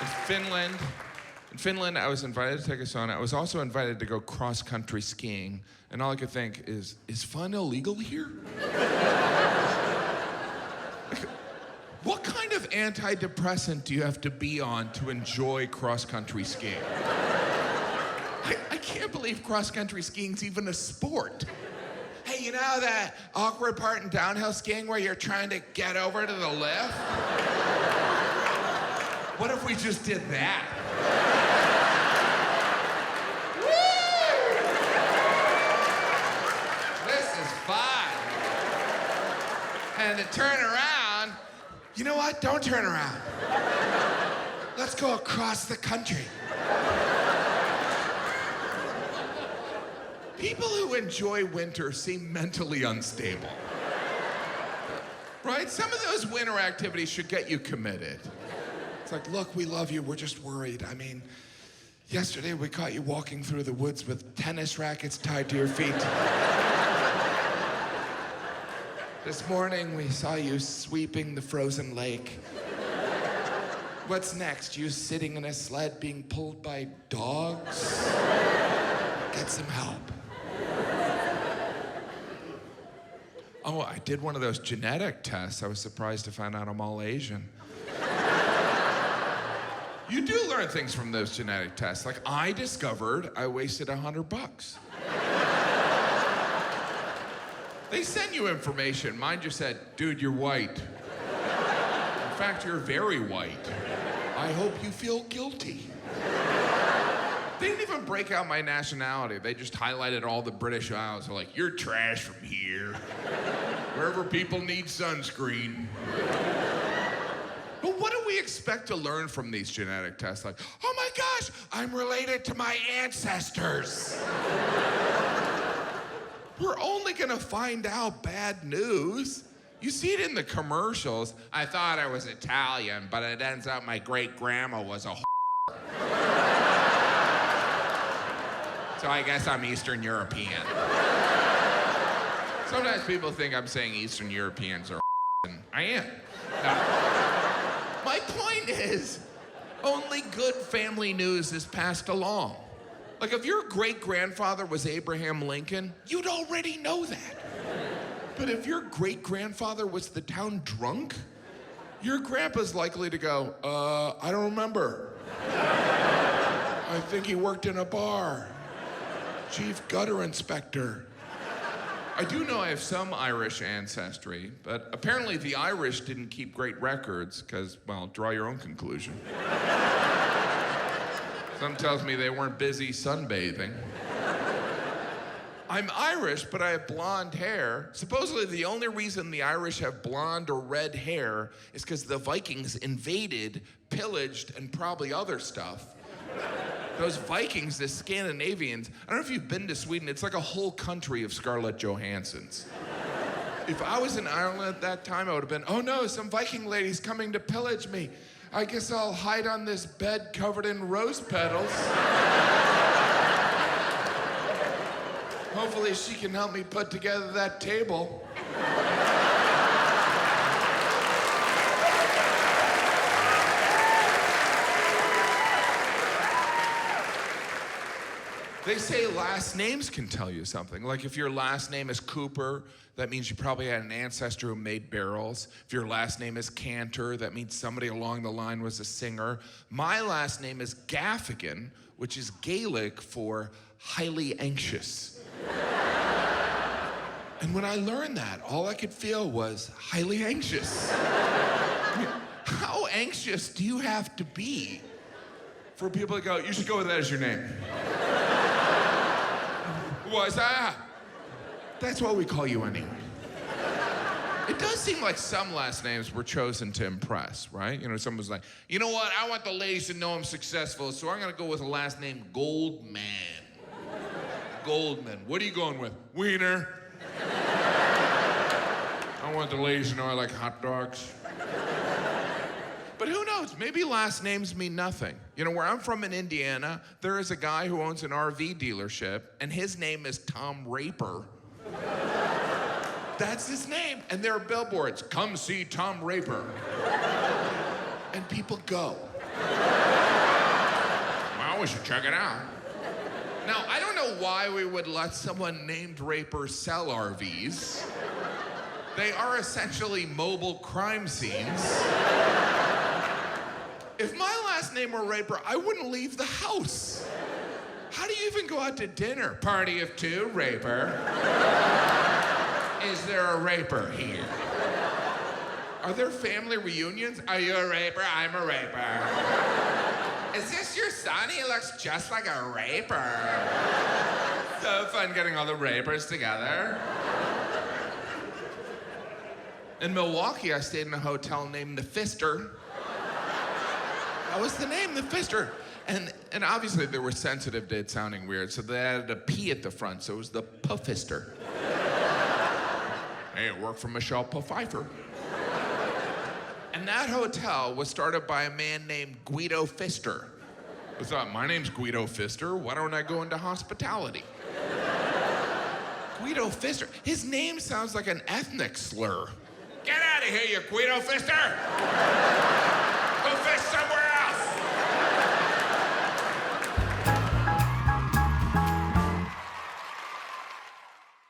In Finland, I was invited to take a sauna. I was also invited to go cross-country skiing, and all I could think is fun illegal here? What kind of antidepressant do you have to be on to enjoy cross-country skiing? I can't believe cross-country skiing's even a sport. Hey, you know that awkward part in downhill skiing where you're trying to get over to the lift? What if we just did that? Woo! This is fun. And to turn around, you know what? Don't turn around. Let's go across the country. People who enjoy winter seem mentally unstable. Right? Some of those winter activities should get you committed. It's like, look, we love you, we're just worried. I mean, yesterday we caught you walking through the woods with tennis rackets tied to your feet. This morning we saw you sweeping the frozen lake. What's next? You sitting in a sled being pulled by dogs? Get some help. Oh, I did one of those genetic tests. I was surprised to find out I'm all Asian. You do learn things from those genetic tests. Like, I discovered I wasted $100. They send you information. Mine just said, dude, you're white. In fact, you're very white. I hope you feel guilty. They didn't even break out my nationality. They just highlighted all the British Isles. They're like, you're trash from here. Wherever people need sunscreen. But what do we expect to learn from these genetic tests? Like, oh my gosh, I'm related to my ancestors. We're only gonna find out bad news. You see it in the commercials. I thought I was Italian, but it ends up my great-grandma was a So I guess I'm Eastern European. Sometimes people think I'm saying Eastern Europeans are and I am. No. My point is, only good family news is passed along. Like, if your great-grandfather was Abraham Lincoln, you'd already know that. But if your great-grandfather was the town drunk, your grandpa's likely to go, I don't remember. I think he worked in a bar. Chief gutter inspector. I do know I have some Irish ancestry, but apparently the Irish didn't keep great records because, well, draw your own conclusion. Some tells me they weren't busy sunbathing. I'm Irish, but I have blonde hair. Supposedly the only reason the Irish have blonde or red hair is because the Vikings invaded, pillaged, and probably other stuff. Those Vikings, the Scandinavians, I don't know if you've been to Sweden, it's like a whole country of Scarlett Johanssons. If I was in Ireland at that time, I would have been, oh no, some Viking lady's coming to pillage me. I guess I'll hide on this bed covered in rose petals. Hopefully she can help me put together that table. They say last names can tell you something. Like, if your last name is Cooper, that means you probably had an ancestor who made barrels. If your last name is Cantor, that means somebody along the line was a singer. My last name is Gaffigan, which is Gaelic for highly anxious. And when I learned that, all I could feel was highly anxious. I mean, how anxious do you have to be for people to go, you should go with that as your name? Was that? That's what we call you anyway. It does seem like some last names were chosen to impress, right? You know, someone was like, you know what? I want the ladies to know I'm successful, so I'm gonna go with a last name Goldman. Goldman. What are you going with? Wiener. I want the ladies to know I like hot dogs. But who knows? Maybe last names mean nothing. You know, where I'm from in Indiana, there is a guy who owns an RV dealership, and his name is Tom Raper. That's his name. And there are billboards, come see Tom Raper. And people go. we should check it out. Now, I don't know why we would let someone named Raper sell RVs. They are essentially mobile crime scenes. If my last name were Raper, I wouldn't leave the house. How do you even go out to dinner? Party of two, Raper. Is there a Raper here? Are there family reunions? Are you a Raper? I'm a Raper. Is this your son? He looks just like a Raper. So fun getting all the Rapers together. In Milwaukee, I stayed in a hotel named the Pfister. That was the name, the Pfister. And obviously they were sensitive to it sounding weird, so they added a P at the front, so it was the Pfister. Hey, it worked for Michelle Pfeiffer. And that hotel was started by a man named Guido Pfister. I thought, my name's Guido Pfister, why don't I go into hospitality? Guido Pfister, his name sounds like an ethnic slur. Get out of here, you Guido Pfister!